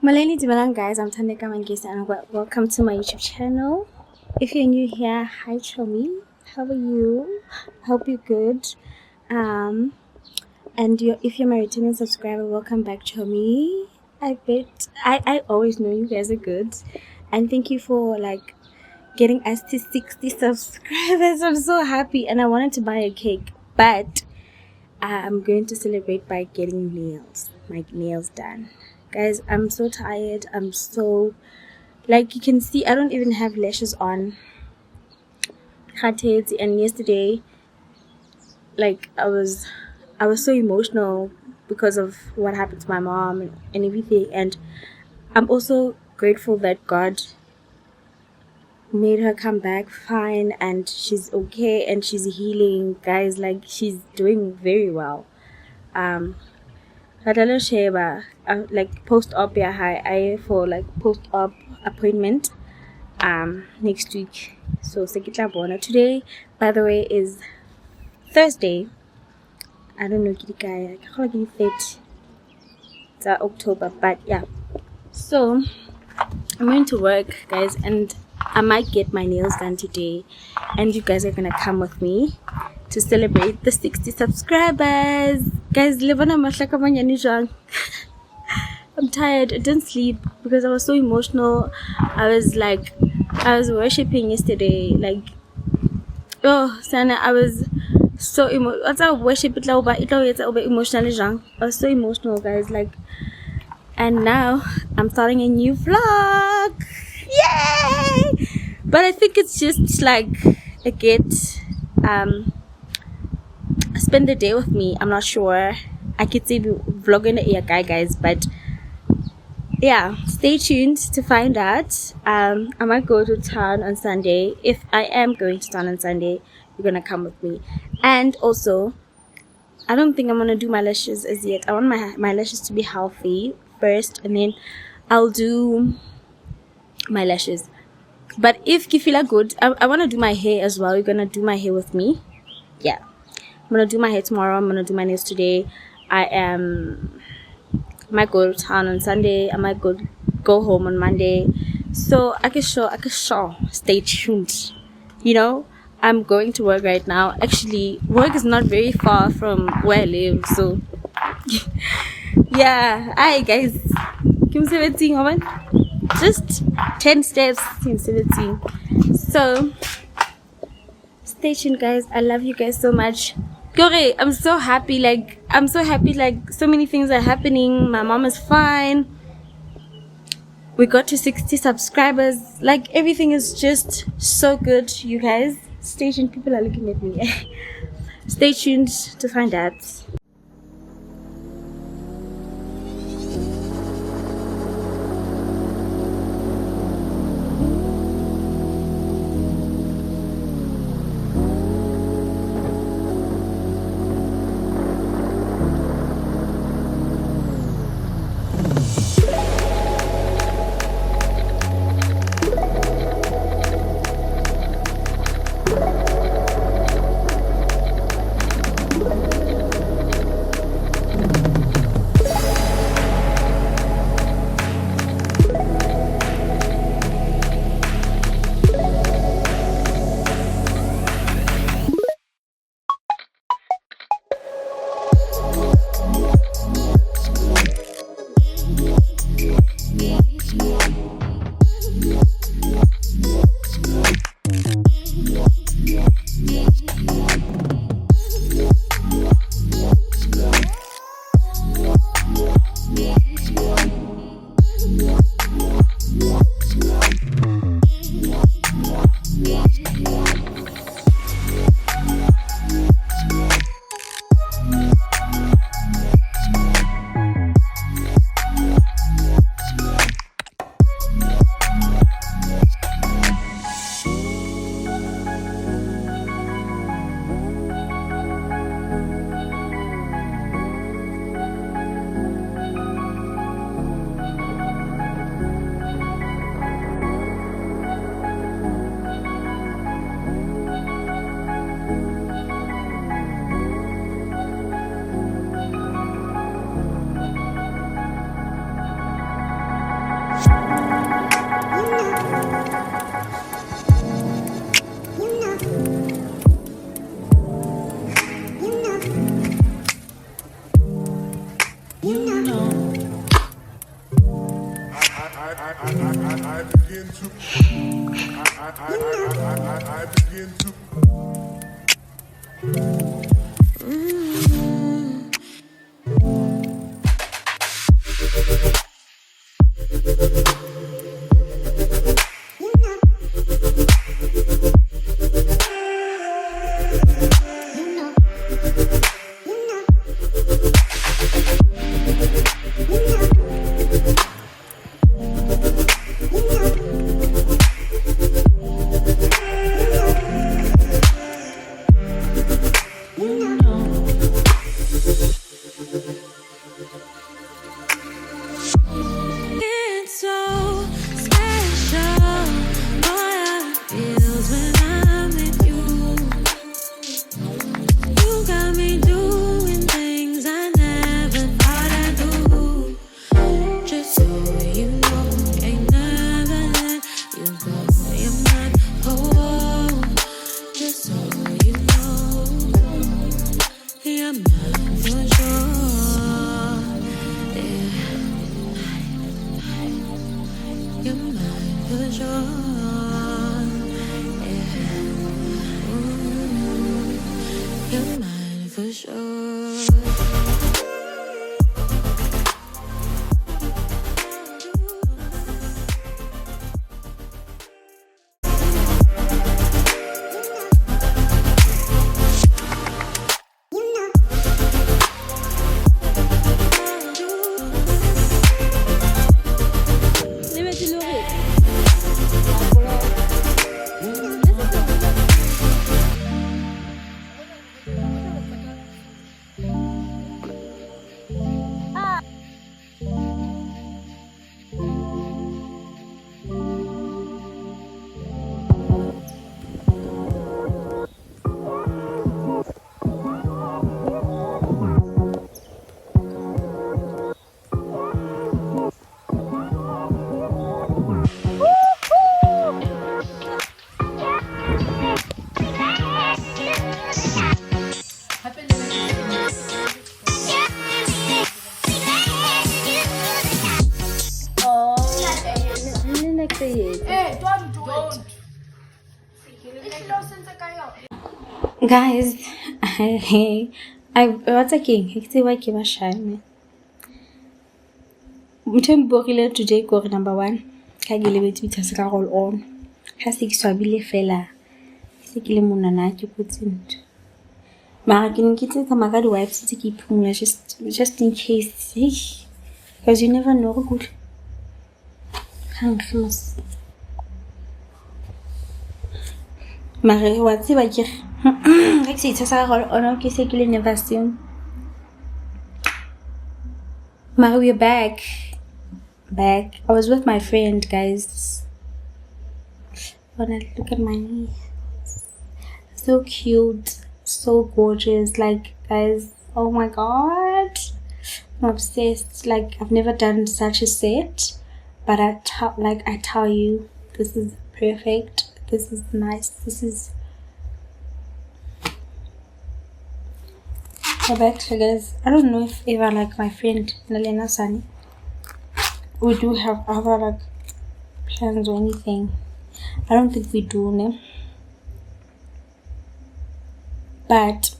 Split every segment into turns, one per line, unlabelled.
Maleni Dimalang guys, I'm Tandeka Mangisa and welcome to my YouTube channel. If you're new here, hi Chomi, how are you? I hope you're good. If you're my returning subscriber, welcome back Chomi. I always know you guys are good. And thank you for getting us to 60 subscribers. I'm so happy and I wanted to buy a cake, but I'm going to celebrate by getting my nails done. Guys, I'm so tired. I'm so, you can see, I don't even have lashes on. And yesterday, I was so emotional because of what happened to my mom and everything. And I'm also grateful that God made her come back fine and she's okay and she's healing. Guys, she's doing very well. Sheba, post-op I for post-op appointment next week. So Sekitla Bona. Today, by the way, is Thursday. I don't know I can't give it October, but yeah. So I'm going to work, guys, and I might get my nails done today, and you guys are gonna come with me to celebrate the 60 subscribers. Guys, I'm tired. I didn't sleep because I was so emotional. I was worshiping yesterday. Sana, I was so emotional. I was so emotional, guys. And now I'm starting a new vlog. Yay! But I think it's just a get spend the day with me. I'm not sure. I could say vlogging a guys, but yeah, stay tuned to find out. I might go to town on Sunday. If I am going to town on Sunday, you're gonna come with me. And also, I don't think I'm gonna do my lashes as yet. I want my lashes to be healthy first, and then I'll do my lashes. But if you feel good, I want to do my hair as well. You're gonna do my hair with me. Yeah, I'm gonna do my hair tomorrow. I'm gonna do my nails today. I might go to town on Sunday. I might go home on Monday. So I can show. Stay tuned. I'm going to work right now. Actually, work is not very far from where I live. So yeah. Hi guys. Kim 17, woman. Just 10 steps. Kim 17. So stay tuned, guys. I love you guys so much. Kore, I'm so happy. So many things are happening. My mom is fine. We got to 60 subscribers. Everything is just so good, you guys. Stay tuned. People are looking at me. Stay tuned to find out. Guys, I what's again? It's why ke ba shy me. Mthembu borile today ko number 1. Ka ke lebetse bitsa ka roll on. Ha se ke swabile fela. Se ke le monana ke kutsinto. Mara ke nkitse ka maga di wipes tse ke iphumula just in case. Because you never know good. Hangs. Mara wa tseba ke like say it's a roll on ke se ke le never seen. Mara we're back. I was with my friend, guys. Wanna look at my knee? So cute, so gorgeous. Like, guys, oh my god, I'm obsessed. Like, I've never done such a set, but I tell you, this is perfect. This is nice. This is. Actually, guys, I don't know if ever like my friend Nalena Sani, we do have other like plans or anything. I don't think we do, no. But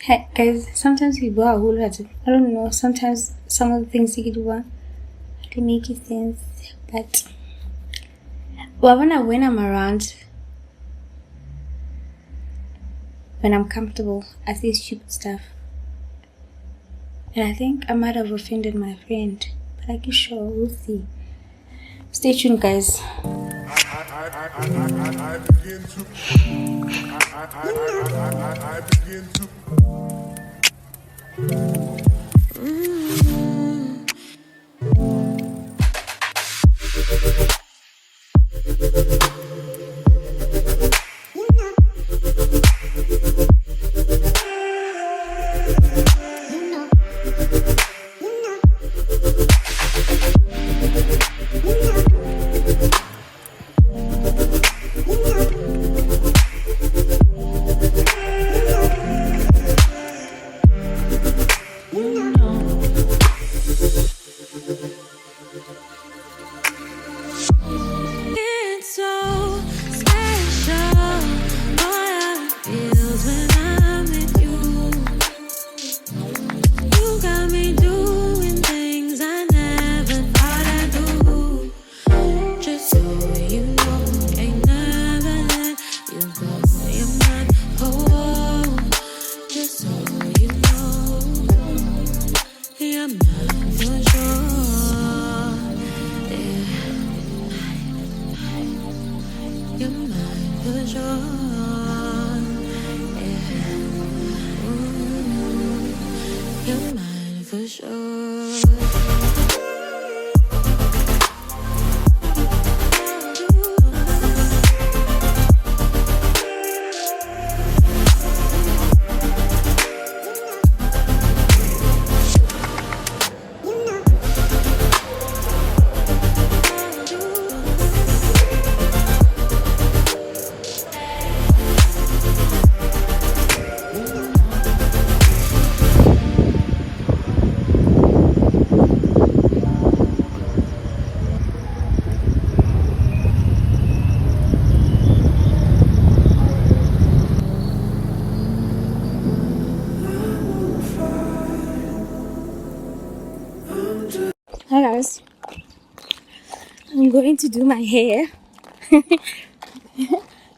hey guys, sometimes we go a whole lot. I don't know. Sometimes some of the things you do they make sense, but when I'm around. When I'm comfortable, I say stupid stuff. And I think I might have offended my friend. But I guess sure, we'll see. Stay tuned, guys. I begin to
You're mine for sure. Yeah. You're mine for sure. Yeah. Ooh. You're mine for sure.
Hi guys, I'm going to do my hair.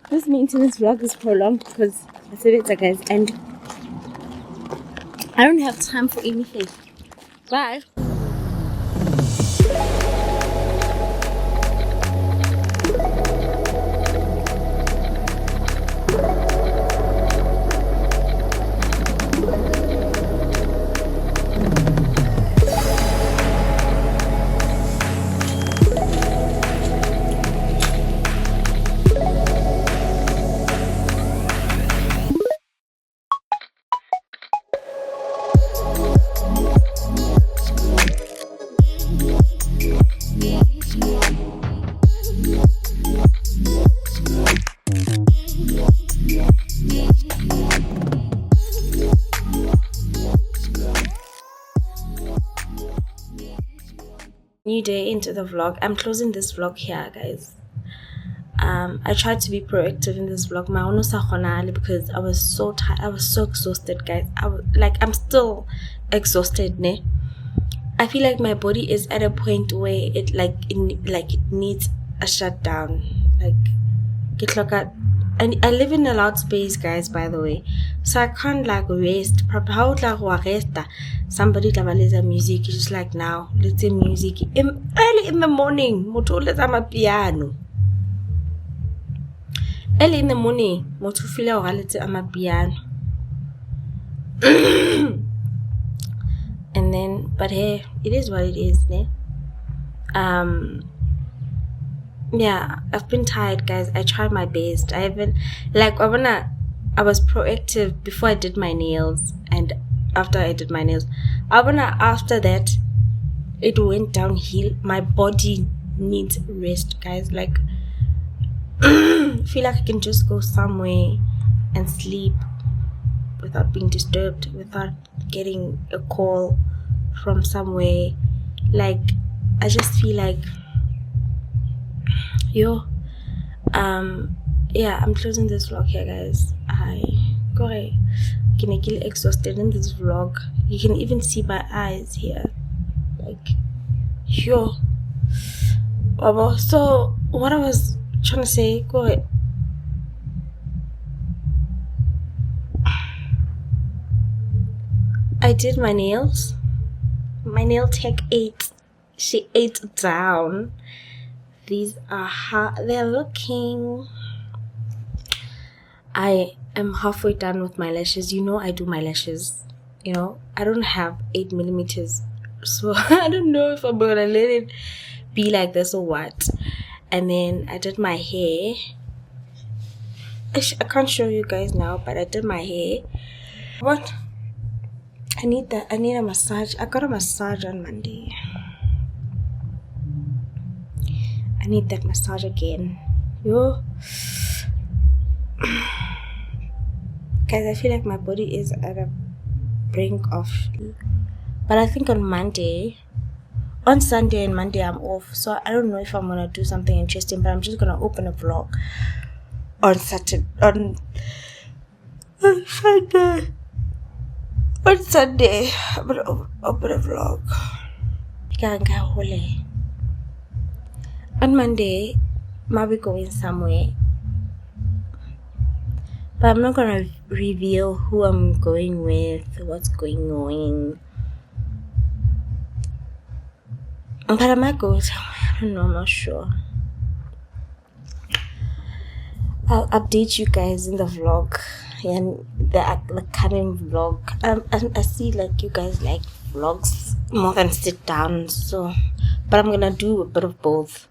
This maintenance vlog is prolonged because I said it, guys, and I don't have time for anything. Bye. New day into the vlog. I'm closing this vlog here, guys. I tried to be proactive in this vlog because I was so tired. I was so exhausted, guys. I'm still exhausted, ne? I feel like my body is at a point where it needs a shutdown. And I live in a loud space, guys, by the way, so I can't rest proper. How rest? Somebody listen music. It's just like now, let's say music early in the morning. Moto let's a piano. Early in the morning, moto feel let's a piano. And then, but hey, it is what it is, ne? Yeah, I've been tired, guys. I tried my best. I haven't I was proactive before I did my nails and after I did my nails. After that it went downhill. My body needs rest, guys. Feel like I can just go somewhere and sleep without being disturbed, without getting a call from somewhere. I just feel like yeah, I'm closing this vlog here, guys. I get exhausted in this vlog. You can even see my eyes here. So what I was trying to say, go ahead. I did my nails. My nail tech ate. She ate down. These are how they're looking. I am halfway done with my lashes. I do my lashes. I don't have 8 millimeters, so I don't know if I'm gonna let it be like this or what. And then I did my hair. I can't show you guys now, but I did my hair. What? I need a massage. I got a massage on Monday. I need that massage again. Guys, I feel like my body is at a brink of. But I think on Sunday and Monday I'm off, so I don't know if I'm gonna do something interesting. But I'm just gonna open a vlog on Saturday, on Sunday. On Sunday, I'm gonna open a vlog. On Monday, I'll be going somewhere. But I'm not gonna reveal who I'm going with, what's going on. But I might go somewhere. I don't know. I'm not sure. I'll update you guys in the vlog and the coming vlog. I see like you guys like vlogs more than sit down, so but I'm gonna do a bit of both.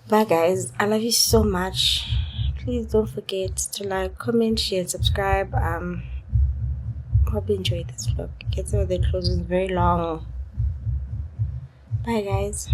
Bye guys, I love you so much. Please don't forget to like, comment, share, and subscribe. Hope you enjoyed this vlog. Get some of the clothes, it's very long. Bye guys.